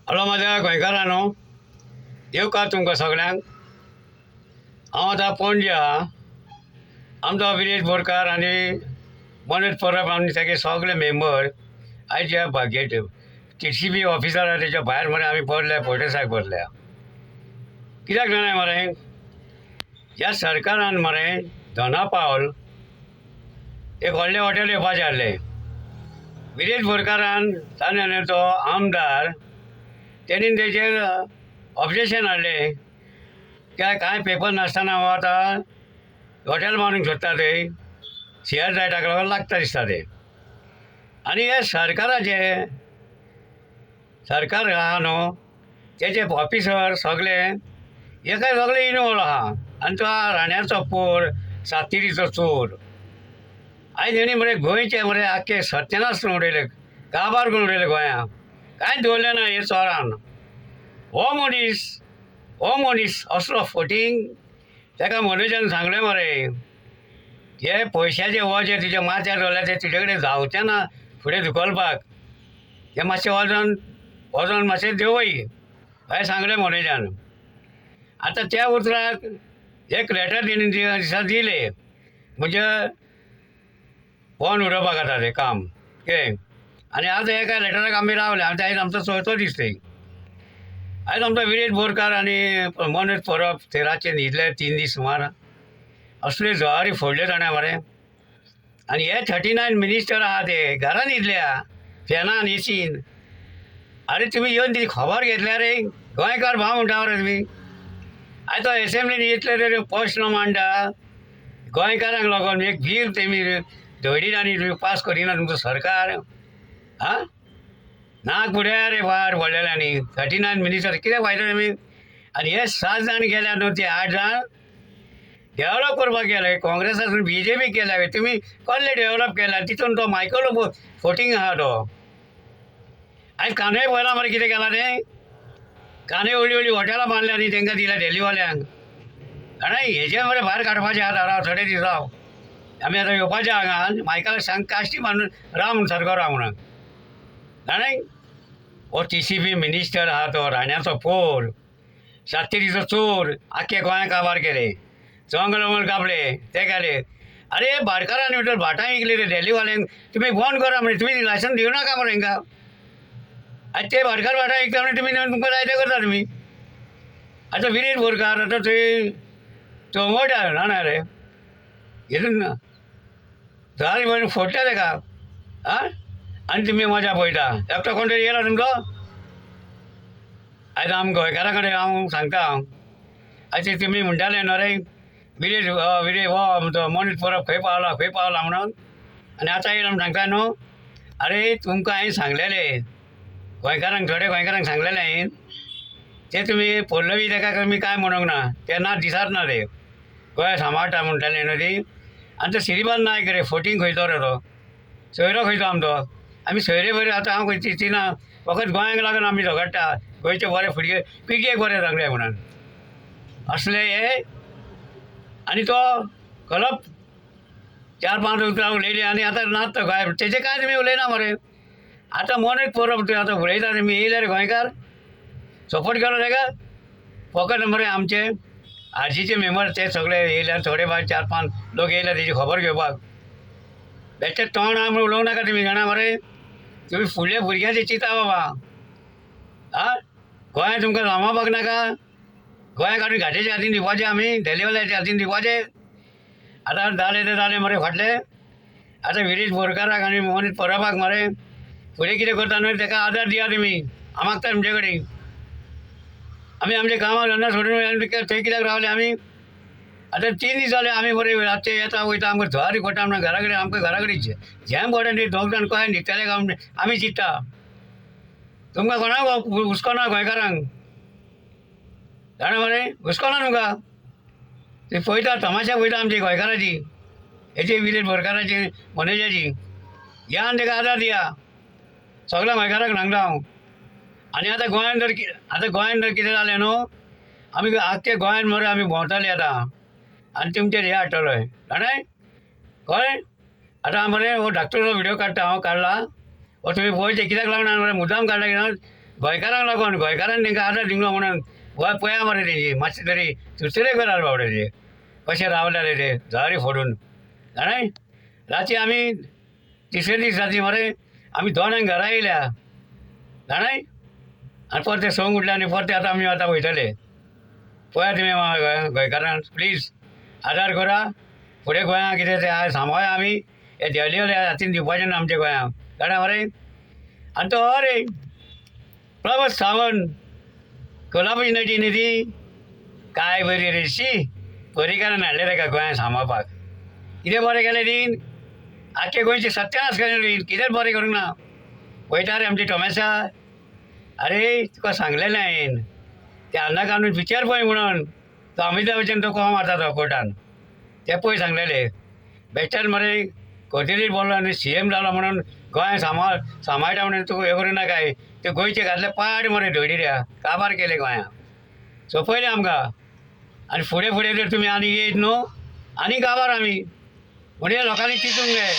Hello माझ्या गोंयकारांनो, येवकार तुमकां सगळ्यांक. हांव आतां पणजे आहा. आमचो विरेश बोरकार आनी मनोज परब आनी तेगे सगळे मेंबर आयज ह्या बागेट TCP ऑफिसर आहा तेच्या भायर मरे आमी बसल्या फोटेसाक बसल्या. कित्याक जाणाय मरे, ह्या सरकारान मरे दोना पावल एक व्हडलें हॉटेल येवपाचें आहलें. विरेश बोरकारान ताणें तो आमदार तेणीन तेजेर ऑब्जेक्शन हाडलें. कांय पेपर नासतना हो आतां हॉटेल बांदूंक सोदता थंय शेअर जाय ताका लागून लागता दिसता तें. आनी हे सरकार आहा न्हू तेजे ऑफिसर सगळे हेका सगळे इनवॉल्व आहा. आनी तो राण्याचो पोर सातिरीचो चोर. आयज हेणी मरे गोंयचे मरे आख्खे सत्यानाश करून उडयले, काबार करून उडयले गोंया. कांय दवरलें ना हे चोरान. हो मनीस असलो फटींग. तेका मनोजान सांगलें मरे हे पयशाचे हो जे तुजे माथ्यार दवरल्या ते तुजे कडेन जावचें ना फुडें धुकलपाक. हे मातशें वजन मातशें देंवय अशें सांगलें मनोजान. आतां त्या उतराक एक लेटर तेणी दिसा दिलें, म्हणजे फोन उडोवपाक आतां तें काम कितें. आनी आतां एका लेटराक आमी रावले. आयज आमचो चवथो दीस थंय. आयज आमचो विरेश बोरकार आनी मनोज परब थंय रातचे न्हिदले 3 दीस सुमार. असल्यो जवारी फोडल्यो ताणें मरे. आनी हे 39 मिनिस्टर आहा ते घरान न्हिदल्या फॅनान एसीन. अरे तुमी येवन ती खबर घेतल्या रे, गोंयकार भाव म्हणटा मरे तुमी. आयज तो एसेंब्लीन इतले तरी प्रश्न मांडटा गोंयकारांक लागून. एक बील तेमी धडीन आनी तुमी पास करिना तुमचो सरकार. आं नाक पुड्या रे भायर व्हडलेल्यांनी 39 मिनिस्टर कित्याक फायदो तुमी. आनी हे 7 जाण गेल्या न्हू ते 8 जाण डेव्हलप करपाक गेले. काँग्रेसासून BJP केल्या. तुमी कसले डेव्हलप केल्या तितून तो मायकल फोटींग आहा तो. आयज कांदोय पळयला मरे कितें केलां तें. कांदे व्हडलीं हॉटेलां बांदल्या आनी तांकां दिल्या दिल्लीवाल्यांक. आनी हेजे मरे भायर काडपाचें आतां राव थोडे दीस राव. आमी आतां येवपाचे हांगा मायकलाक सांग काश्टी बांदून राव म्हूण सारको राव म्हणून. जाणाय हो TCP मिनिस्टर आहा तो राण्याचो पोर, सातेरीचो चोर. आख्खे गोंया काबार केले, जंगल कापले ते केले. अरे भाटकारांनी भितर भाटां विकली रे दिल्लीवाल्यांक. तुमी बंद करा मरे, तुमी लायसन दिवं नाका मरे हांकां. आनी ते भाटकार भाटां विकता म्हणजे तुमी तुमकां जाय तें करता तुमी. आतां विरेश बोरकार आतां थंय चोमोट्या जाणा रे हितून जारी म्हणून फोडटा तेका. आं आनी तुमी मजा पळयता. एकटो कोण तरी येयला तुमचो. आयज आमी गोंयकारा कडेन हांव सांगता आयज तुमी म्हणटाले न्हू रे विरेश हो तो मनोज परब खंय पावला म्हणून. आनी आतां येयला म्हूण सांगता न्हू. अरे तुमकां हांवें सांगलेलें थोड्या गोंयकारांक सांगलेलें हांवें ते तुमी पल्लवी तेका तुमी कांय म्हणूंक ना. तेन्ना दिसात ना ते गोंय सांबाळटा म्हणटाले न्हू ती. आनी तो श्रीपाद नायक रे फोटींग खंयचो रे तो, सोयरो खंयचो आमचो. आमी सोयरे बरे आतां हांव खंय चिंतिना, फकत गोंयाक लागून आमी झगडटा गोंयचे बरे फुडके पिळगेक बरें जावंक म्हणून. असले हे आनी तो कलप 4-5 उतरां उलयली आनी आतां नात तो गोंय. तेजें कांय तुमी उलयना मरे. आतां मनोज परब आतां उलयता तुमी येयले रे गोंयकार सपोर्ट केलो तेका. फकत मरे आमचे RCचे मेंबर ते सगळे येयल्यार थोडे भायर 4-5 लोक येयल्या तेजी खबर घेवपाक. बेश्टे तोंड आहा म्हूण उलोवं नाका तुमी जाणा मरे. तुमी फुडल्या भुरग्यांचें चिंता बाबा. आं गोंय तुमकां सांबाळपाक नाका. गोंया काडून घाटेच्या हातीन दिवपाचें आमी, दिल्लीवाल्याच्या हातीन दिवपाचें. आतां जालें तें जालें मरे फाटलें. आतां विरेश बोरकाराक आनी मनोज परबाक मरे फुडें कितें करता न्हू तेका आदार दिया तुमी. हांव मागता तुमचे कडेन. आमी आमचे कामां धंदा सोडून थंय कित्याक रावले आमी. आतां 3 दीस जाले आमी बरे रातचे येता वयता आमकां जवारी पडटा म्हणून घरा कडेन आमकां घरा कडेन झेम पडटा ती 2 जाण कशें न्हिदतले काय म्हूण आमी चिंत्ता. तुमकां कोणाक हुस्को ना गोंयकारांक जाणा मरे. हुस्को ना तुमकां. ती पळयता तमाशा पळयता आमची गोंयकाराची हेची विरेश बोरकाराची मनोजाची. या आनी तेका आदार दिया. सगळ्या गोंयकारांक सांगता हांव. आनी आतां गोंयान जर कितें जालें न्हू आमी आख्खे गोंयान मरे आमी भोंवतले आतां आनी तुमचेर हे हाडटलोय जाणाय कळ्ळें. आतां मरे हो धाकटुलो व्हिडियो काडटा हांव काडला हो तुमी पळोवचे कित्याक लागना मरे मुद्दाम काडला कित्याक गोंयकारांक लागून गोंयकारांनी तांकां आदार दिलो म्हणून गोंय पळया मरे तेंची मातशें तरी सुसरे करात बाबडे ते कशे रावलेले ते झरी फोडून जाणाय. रातची आमी तिसरे दीस राती मरे आमी दोनांक घरा येयल्या जाणाय. आनी परते संक उठले आनी परते आतां आमी आतां वयतले. पळया तुमी गोंयकारां प्लीज आदार करा. फुडें गोंयांक कितें तें आय सांबाळया आमी. हे देंवलेले हातीन दिवपाचें ना आमच्या गोंयांक कळ्ळें मरे. आनी तो हो रे प्रमोद सावंत कोल्हापूरची नटी न्ही ती काय बरी रे शी पर्रीकारान हाडले ताका गोंयांक सांबाळपाक. कितें बरें केलें ती आख्खे गोंयचे सत्यानाश केलें ती कितेंच बरें करूंक ना. पळयता रे आमची टोमेसा अरे तुका सांगलेलें हांवें ते अन्ना कानून पिक्चर पळय म्हणून तो अमिताभ बच्चन तो कोण मारता तो कोर्टान ते पळय सांगलेले बेश्टेच मरे कोर्टीर बोल्लो आनी CM जालो म्हणून गोंय सांबाळटा म्हणून तुका हें करूं नाकाय. ते गोंयचे घातले पाड मरे धोडिऱ्या काबार केले गोंयांक सोंपयलें आमकां. आनी फुडें फुडें जर तुमी आनी येयत न्हू आनी काबार आमी. म्हणजे लोकांनी चिंतूंक जाय.